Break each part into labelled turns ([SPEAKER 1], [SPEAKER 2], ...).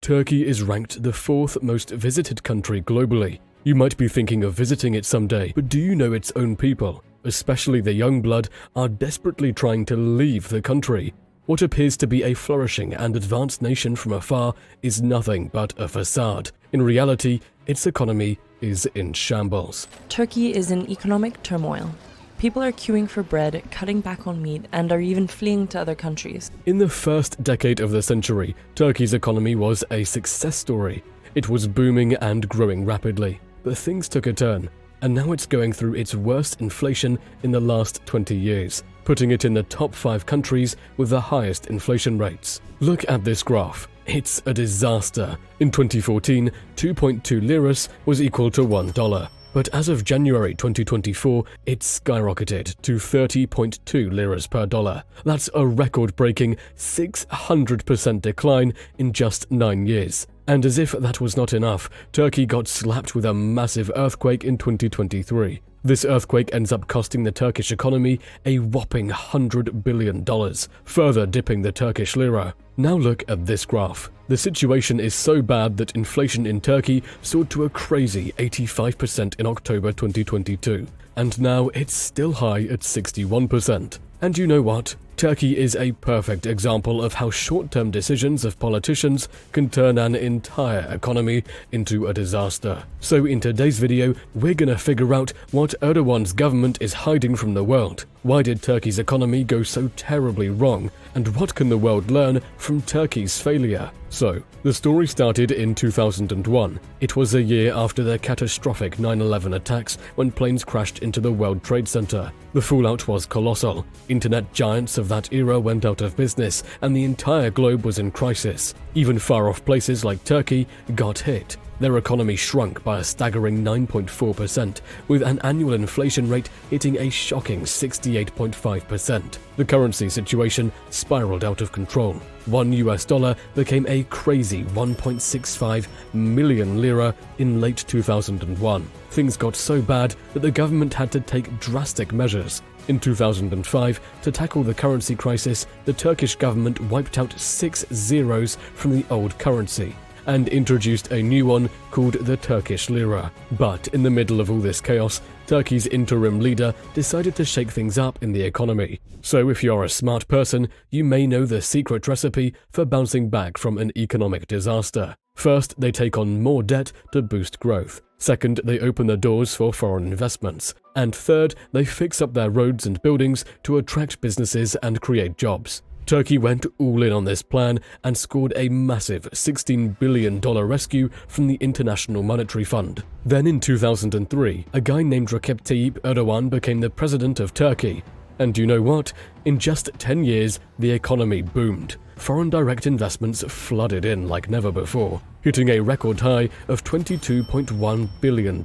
[SPEAKER 1] Turkey is ranked the 4th most visited country globally. You might be thinking of visiting it someday, but do you know its own people, especially the young blood, are desperately trying to leave the country? What appears to be a flourishing and advanced nation from afar is nothing but a facade. In reality, its economy is in shambles.
[SPEAKER 2] Turkey is in economic turmoil. People are queuing for bread, cutting back on meat, and are even fleeing to other countries.
[SPEAKER 1] In the first decade of the century, Turkey's economy was a success story. It was booming and growing rapidly. But things took a turn, and now it's going through its worst inflation in the last 20 years, putting it in the top 5 countries with the highest inflation rates. Look at this graph. It's a disaster. In 2014, 2.2 liras was equal to $1. But as of January 2024, it skyrocketed to 30.2 liras per dollar. That's a record-breaking 600% decline in just 9 years. And as if that was not enough, Turkey got slapped with a massive earthquake in 2023. This earthquake ends up costing the Turkish economy a whopping $100 billion, further dipping the Turkish lira. Now look at this graph. The situation is so bad that inflation in Turkey soared to a crazy 85% in October 2022, and now it's still high at 61%. And you know what? Turkey is a perfect example of how short-term decisions of politicians can turn an entire economy into a disaster. So in today's video, we're gonna figure out what Erdogan's government is hiding from the world. Why did Turkey's economy go so terribly wrong? And what can the world learn from Turkey's failure? So, the story started in 2001. It was a year after the catastrophic 9/11 attacks when planes crashed into the World Trade Center. The fallout was colossal. Internet giants of that era went out of business, and the entire globe was in crisis. Even far-off places like Turkey got hit. Their economy shrunk by a staggering 9.4%, with an annual inflation rate hitting a shocking 68.5%. The currency situation spiraled out of control. $1 became a crazy 1.65 million lira in late 2001. Things got so bad that the government had to take drastic measures. In 2005, to tackle the currency crisis, the Turkish government wiped out 6 zeros from the old currency and introduced a new one called the Turkish lira. But in the middle of all this chaos, Turkey's interim leader decided to shake things up in the economy. So if you're a smart person, you may know the secret recipe for bouncing back from an economic disaster. First, they take on more debt to boost growth. Second, they open the doors for foreign investments. And third, they fix up their roads and buildings to attract businesses and create jobs. Turkey went all in on this plan and scored a massive $16 billion rescue from the International Monetary Fund. Then in 2003, a guy named Recep Tayyip Erdogan became the president of Turkey. And you know what? In just 10 years, the economy boomed. Foreign direct investments flooded in like never before, hitting a record high of $22.1 billion.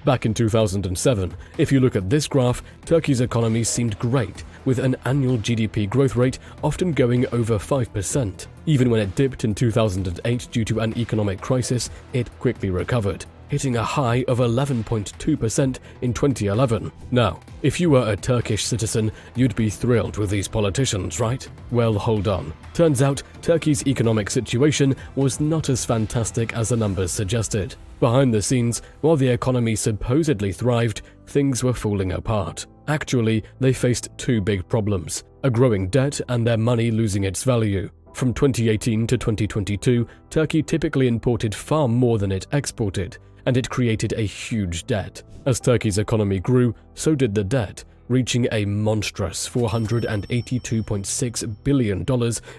[SPEAKER 1] Back in 2007, if you look at this graph, Turkey's economy seemed great, with an annual GDP growth rate often going over 5%. Even when it dipped in 2008 due to an economic crisis, it quickly recovered, hitting a high of 11.2% in 2011. Now, if you were a Turkish citizen, you'd be thrilled with these politicians, right? Well, hold on. Turns out, Turkey's economic situation was not as fantastic as the numbers suggested. Behind the scenes, while the economy supposedly thrived, things were falling apart. Actually, they faced 2 big problems: a growing debt and their money losing its value. From 2018 to 2022, Turkey typically imported far more than it exported, and it created a huge debt. As Turkey's economy grew, so did the debt, reaching a monstrous $482.6 billion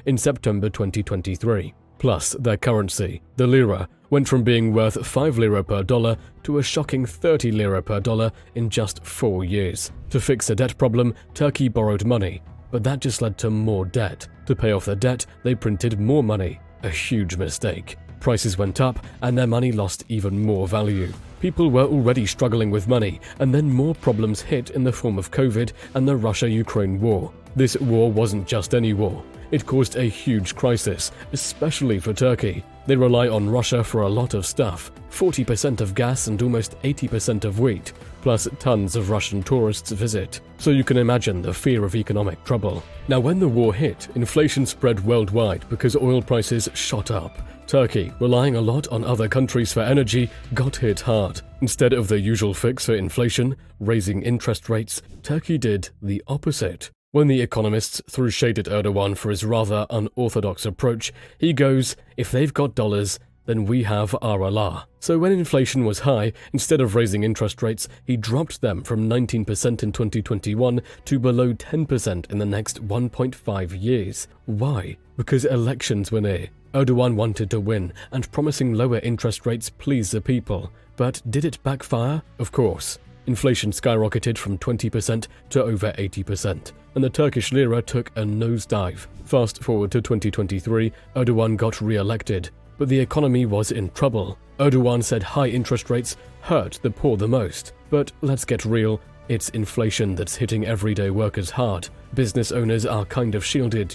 [SPEAKER 1] in September 2023. Plus, their currency, the lira, went from being worth 5 lira per dollar to a shocking 30 lira per dollar in just 4 years. To fix the debt problem, Turkey borrowed money, but that just led to more debt. To pay off the debt, they printed more money. A huge mistake. Prices went up, and their money lost even more value. People were already struggling with money, and then more problems hit in the form of COVID and the Russia-Ukraine war. This war wasn't just any war. It caused a huge crisis, especially for Turkey. They rely on Russia for a lot of stuff, 40% of gas and almost 80% of wheat, plus tons of Russian tourists visit. So you can imagine the fear of economic trouble. Now, when the war hit, inflation spread worldwide because oil prices shot up. Turkey, relying a lot on other countries for energy, got hit hard. Instead of the usual fix for inflation, raising interest rates, Turkey did the opposite. When the economists threw shade at Erdogan for his rather unorthodox approach, he goes, "If they've got dollars, then we have our Allah." So when inflation was high, instead of raising interest rates, he dropped them from 19% in 2021 to below 10% in the next 1.5 years. Why? Because elections were near. Erdogan wanted to win, and promising lower interest rates pleased the people. But did it backfire? Of course. Inflation skyrocketed from 20% to over 80%, and the Turkish lira took a nosedive. Fast forward to 2023, Erdogan got re-elected, but the economy was in trouble. Erdogan said high interest rates hurt the poor the most. But let's get real, it's inflation that's hitting everyday workers hard. Business owners are kind of shielded,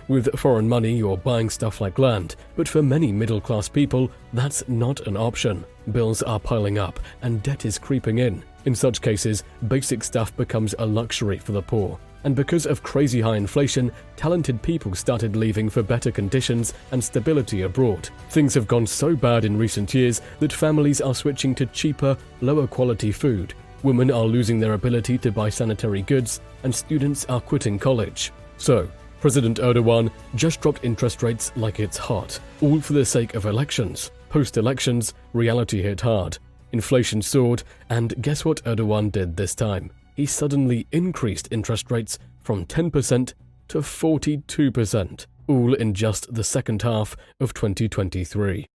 [SPEAKER 1] with foreign money or buying stuff like land. But for many middle-class people, that's not an option. Bills are piling up and debt is creeping in. In such cases, basic stuff becomes a luxury for the poor. And because of crazy high inflation, talented people started leaving for better conditions and stability abroad. Things have gone so bad in recent years that families are switching to cheaper, lower quality food. Women are losing their ability to buy sanitary goods, and students are quitting college. So, President Erdogan just dropped interest rates like it's hot, all for the sake of elections. Post-elections, reality hit hard. Inflation soared, and guess what Erdogan did this time? He suddenly increased interest rates from 10% to 42%, all in just the second half of 2023.